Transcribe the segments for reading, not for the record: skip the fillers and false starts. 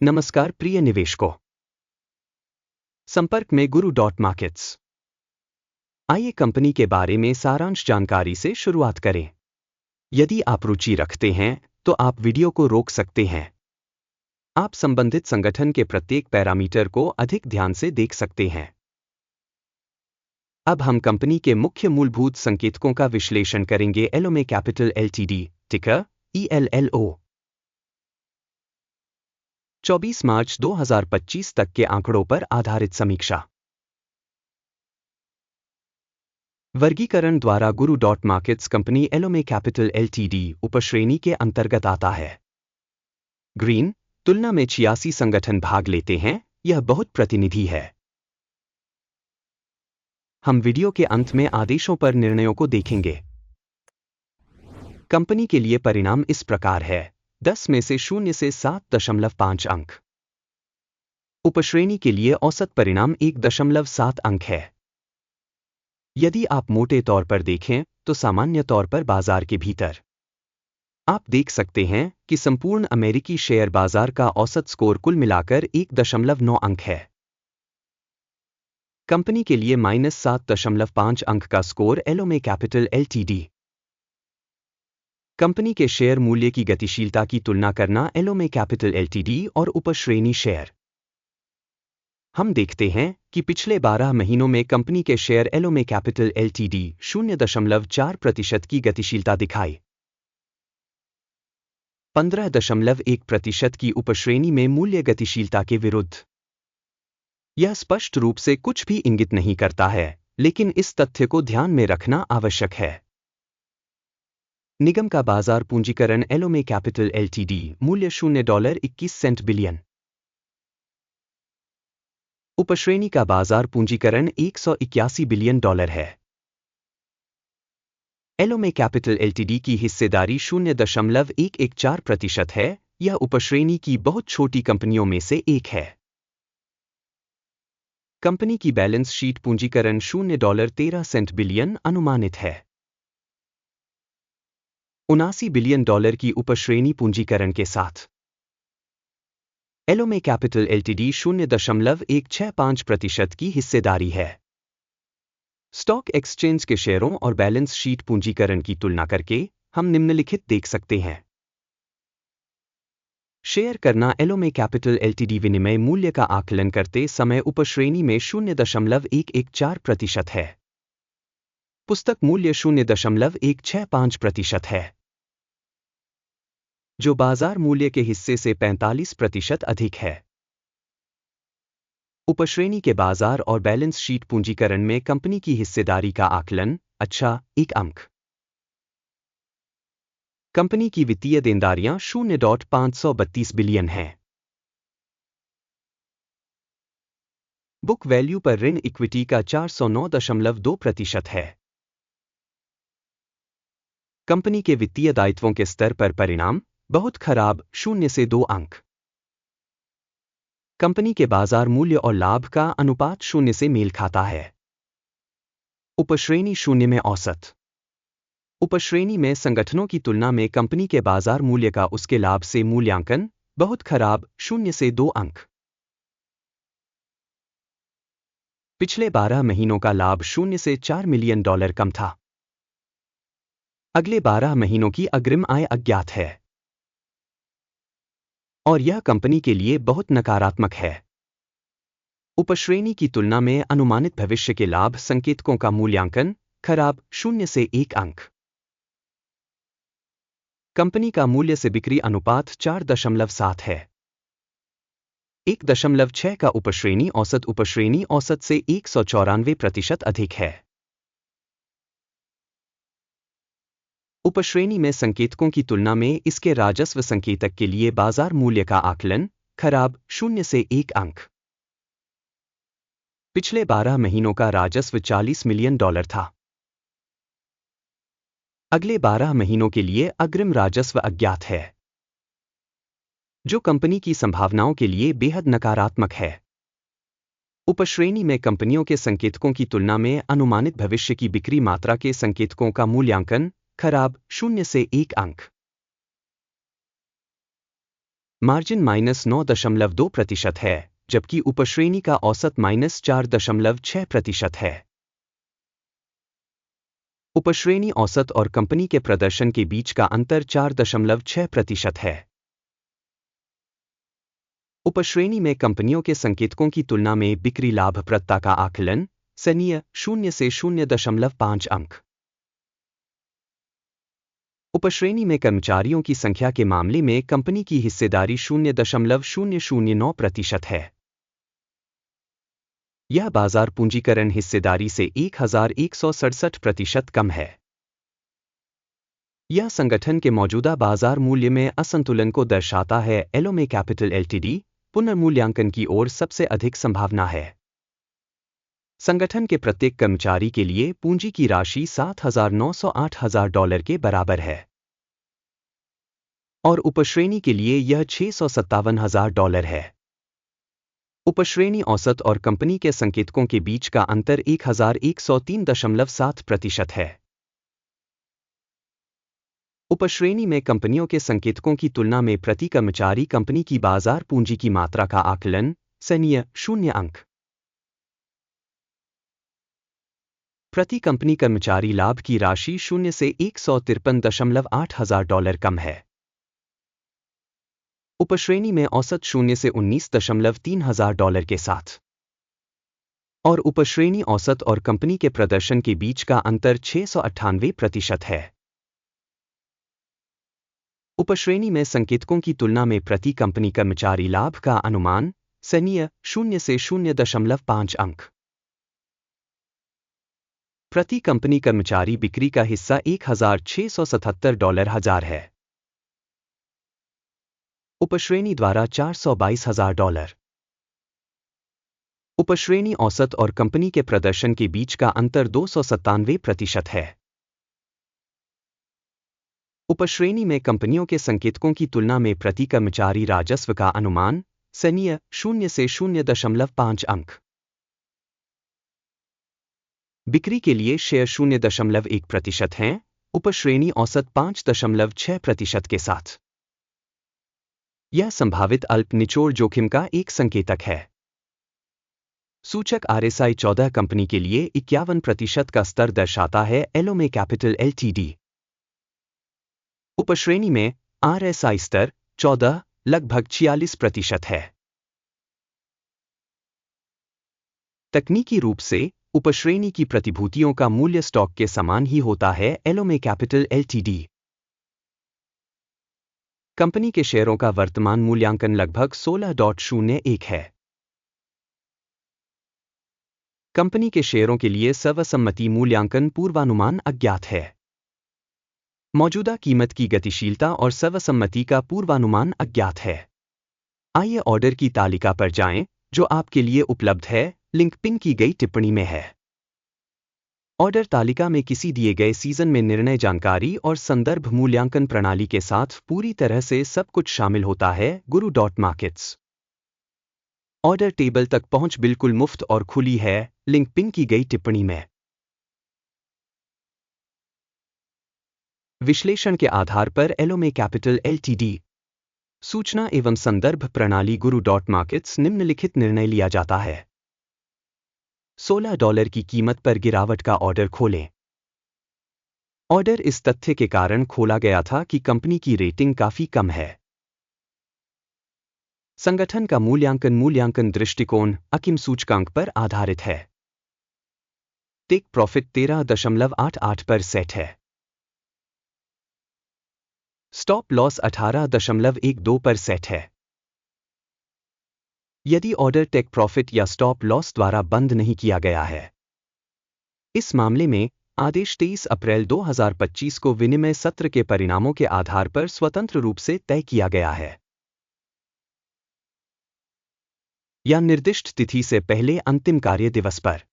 नमस्कार प्रिय निवेशकों, संपर्क में गुरु डॉट मार्केट्स। आइए कंपनी के बारे में सारांश जानकारी से शुरुआत करें। यदि आप रुचि रखते हैं तो आप वीडियो को रोक सकते हैं। आप संबंधित संगठन के प्रत्येक पैरामीटर को अधिक ध्यान से देख सकते हैं। अब हम कंपनी के मुख्य मूलभूत संकेतकों का विश्लेषण करेंगे। एलोमे कैपिटल एलटीडी, टिकर ELLO। 24 मार्च 2025 तक के आंकड़ों पर आधारित समीक्षा। वर्गीकरण द्वारा गुरु डॉट मार्केट्स कंपनी एलोमे कैपिटल एलटीडी उपश्रेणी के अंतर्गत आता है। ग्रीन, तुलना में 86 संगठन भाग लेते हैं, यह बहुत प्रतिनिधि है। हम वीडियो के अंत में आदेशों पर निर्णयों को देखेंगे। कंपनी के लिए परिणाम इस प्रकार है: 10 में से 0 से 7.5 अंक। उपश्रेणी के लिए औसत परिणाम 1.7 अंक है। यदि आप मोटे तौर पर देखें तो सामान्य तौर पर बाजार के भीतर आप देख सकते हैं कि संपूर्ण अमेरिकी शेयर बाजार का औसत स्कोर कुल मिलाकर 1.9 अंक है। कंपनी के लिए -7.5 अंक का स्कोर एलोमे कैपिटल एलटीडी। कंपनी के शेयर मूल्य की गतिशीलता की तुलना करना एलोमे कैपिटल एलटीडी और उपश्रेणी शेयर। हम देखते हैं कि पिछले 12 महीनों में कंपनी के शेयर एलोमे कैपिटल एलटीडी 0.4% की गतिशीलता दिखाई। 15.1% की उपश्रेणी में मूल्य गतिशीलता के विरुद्ध। यह स्पष्ट रूप से कुछ भी इंगित नहीं करता है, लेकिन इस तथ्य को ध्यान में रखना आवश्यक है। निगम का बाजार पूंजीकरण एलोमे कैपिटल एलटीडी मूल्य $0.21 बिलियन। उपश्रेणी का बाजार पूंजीकरण $181 बिलियन है। एलोमे कैपिटल एलटीडी की हिस्सेदारी 0.114% है। यह उपश्रेणी की बहुत छोटी कंपनियों में से एक है। कंपनी की बैलेंस शीट पूंजीकरण $0.13 बिलियन अनुमानित है। $79 बिलियन की उपश्रेणी पूंजीकरण के साथ एलोमे कैपिटल एलटीडी 0.165% की हिस्सेदारी है। स्टॉक एक्सचेंज के शेयरों और बैलेंस शीट पूंजीकरण की तुलना करके हम निम्नलिखित देख सकते हैं। शेयर करना एलोमे कैपिटल एलटीडी विनिमय मूल्य का आकलन करते समय उपश्रेणी में 0.114% है। पुस्तक मूल्य 0.165% है, जो बाजार मूल्य के हिस्से से 45% अधिक है। उपश्रेणी के बाजार और बैलेंस शीट पूंजीकरण में कंपनी की हिस्सेदारी का आकलन 1 अंक। कंपनी की वित्तीय देनदारियां 0.532 बिलियन हैं। बुक वैल्यू पर ऋण इक्विटी का 409.2% है। कंपनी के वित्तीय दायित्वों के स्तर पर परिणाम बहुत खराब 0 से 2 अंक। कंपनी के बाजार मूल्य और लाभ का अनुपात 0 से मेल खाता है। उपश्रेणी 0 में औसत। उपश्रेणी में संगठनों की तुलना में कंपनी के बाजार मूल्य का उसके लाभ से मूल्यांकन बहुत खराब 0 से 2 अंक। पिछले 12 महीनों का लाभ 0 से $4 मिलियन कम था। अगले 12 महीनों की अग्रिम आय अज्ञात है और यह कंपनी के लिए बहुत नकारात्मक है। उपश्रेणी की तुलना में अनुमानित भविष्य के लाभ संकेतकों का मूल्यांकन खराब 0 से 1 अंक। कंपनी का मूल्य से बिक्री अनुपात 4.7 है। 1.6 का उपश्रेणी औसत से 194% अधिक है। उपश्रेणी में संकेतकों की तुलना में इसके राजस्व संकेतक के लिए बाजार मूल्य का आकलन खराब 0 से 1 अंक। पिछले 12 महीनों का राजस्व $40 मिलियन था। अगले 12 महीनों के लिए अग्रिम राजस्व अज्ञात है, जो कंपनी की संभावनाओं के लिए बेहद नकारात्मक है। उपश्रेणी में कंपनियों के संकेतकों की तुलना में अनुमानित भविष्य की बिक्री मात्रा के संकेतकों का मूल्यांकन खराब 0 से 1 अंक। मार्जिन -9.2% है, जबकि उपश्रेणी का औसत -4.6% है। उपश्रेणी औसत और कंपनी के प्रदर्शन के बीच का अंतर 4.6% है। उपश्रेणी में कंपनियों के संकेतकों की तुलना में बिक्री लाभप्रदता का आकलन सनीय 0 से 0.5 अंक। उपश्रेणी में कर्मचारियों की संख्या के मामले में कंपनी की हिस्सेदारी 0.009% है। यह बाजार पूंजीकरण हिस्सेदारी से 1167% कम है। यह संगठन के मौजूदा बाजार मूल्य में असंतुलन को दर्शाता है। एलोमे कैपिटल एलटीडी पुनर्मूल्यांकन की ओर सबसे अधिक संभावना है। संगठन के प्रत्येक कर्मचारी के लिए पूंजी की राशि $7,908,000 के बराबर है और उपश्रेणी के लिए यह $657,000 है। उपश्रेणी औसत और कंपनी के संकेतकों के बीच का अंतर 1103.7% है। उपश्रेणी में कंपनियों के संकेतकों की तुलना में प्रति कर्मचारी कंपनी की बाजार पूंजी की मात्रा का आकलन सनीय 0 अंक। प्रति कंपनी कर्मचारी लाभ की राशि 0 से $153.8 कम है। उपश्रेणी में औसत 0 से $19.3 के साथ और उपश्रेणी औसत और कंपनी के प्रदर्शन के बीच का अंतर 698% है। उपश्रेणी में संकेतकों की तुलना में प्रति कंपनी कर्मचारी लाभ का अनुमान सनीय 0 से 0.5 अंक। प्रति कंपनी कर्मचारी बिक्री का हिस्सा $1,677 है। उपश्रेणी द्वारा $422,000। उपश्रेणी औसत और कंपनी के प्रदर्शन के बीच का अंतर 297% है। उपश्रेणी में कंपनियों के संकेतकों की तुलना में प्रति कर्मचारी राजस्व का अनुमान सनीय 0 से 0.5 अंक। बिक्री के लिए शेयर 0.1% हैं, उपश्रेणी औसत 5.6% के साथ। यह संभावित अल्प निचोड़ जोखिम का एक संकेतक है। सूचक RSI 14 कंपनी के लिए 51% का स्तर दर्शाता है। एलोमे कैपिटल एलटीडी उपश्रेणी में RSI स्तर 14 लगभग 46% है। तकनीकी रूप से उपश्रेणी की प्रतिभूतियों का मूल्य स्टॉक के समान ही होता है। एलोमे कैपिटल एलटीडी कंपनी के शेयरों का वर्तमान मूल्यांकन लगभग 16.01 है। कंपनी के शेयरों के लिए सर्वसम्मति मूल्यांकन पूर्वानुमान अज्ञात है। मौजूदा कीमत की गतिशीलता और सर्वसम्मति का पूर्वानुमान अज्ञात है। आइए ऑर्डर की तालिका पर जाएं, जो आपके लिए उपलब्ध है। लिंक पिन की गई टिप्पणी में है। ऑर्डर तालिका में किसी दिए गए सीजन में निर्णय जानकारी और संदर्भ मूल्यांकन प्रणाली के साथ पूरी तरह से सब कुछ शामिल होता है। guru.markets ऑर्डर टेबल तक पहुंच बिल्कुल मुफ्त और खुली है। लिंक पिन की गई टिप्पणी में। विश्लेषण के आधार पर एलोमे कैपिटल एलटीडी सूचना एवं संदर्भ प्रणाली guru.markets निम्नलिखित निर्णय लिया जाता है। $16 की कीमत पर गिरावट का ऑर्डर खोलें। ऑर्डर इस तथ्य के कारण खोला गया था कि कंपनी की रेटिंग काफी कम है। संगठन का मूल्यांकन दृष्टिकोण अकिम सूचकांक पर आधारित है। टेक प्रॉफिट 13.88 पर सेट है। स्टॉप लॉस 18.12 पर सेट है। यदि ऑर्डर टेक प्रॉफिट या स्टॉप लॉस द्वारा बंद नहीं किया गया है, इस मामले में आदेश 23 अप्रैल 2025 को विनिमय सत्र के परिणामों के आधार पर स्वतंत्र रूप से तय किया गया है या निर्दिष्ट तिथि से पहले अंतिम कार्य दिवस पर।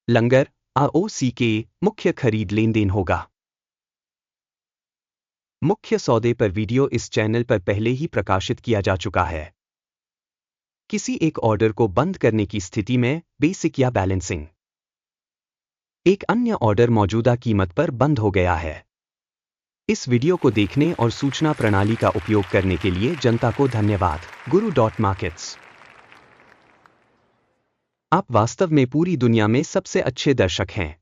लंगर AOC के मुख्य खरीद लेनदेन होगा। मुख्य सौदे पर वीडियो इस चैनल पर पहले ही प्रकाशित किया जा चुका है। किसी एक ऑर्डर को बंद करने की स्थिति में बेसिक या बैलेंसिंग एक अन्य ऑर्डर मौजूदा कीमत पर बंद हो गया है। इस वीडियो को देखने और सूचना प्रणाली का उपयोग करने के लिए जनता को धन्यवाद। Guru.markets। आप वास्तव में पूरी दुनिया में सबसे अच्छे दर्शक हैं।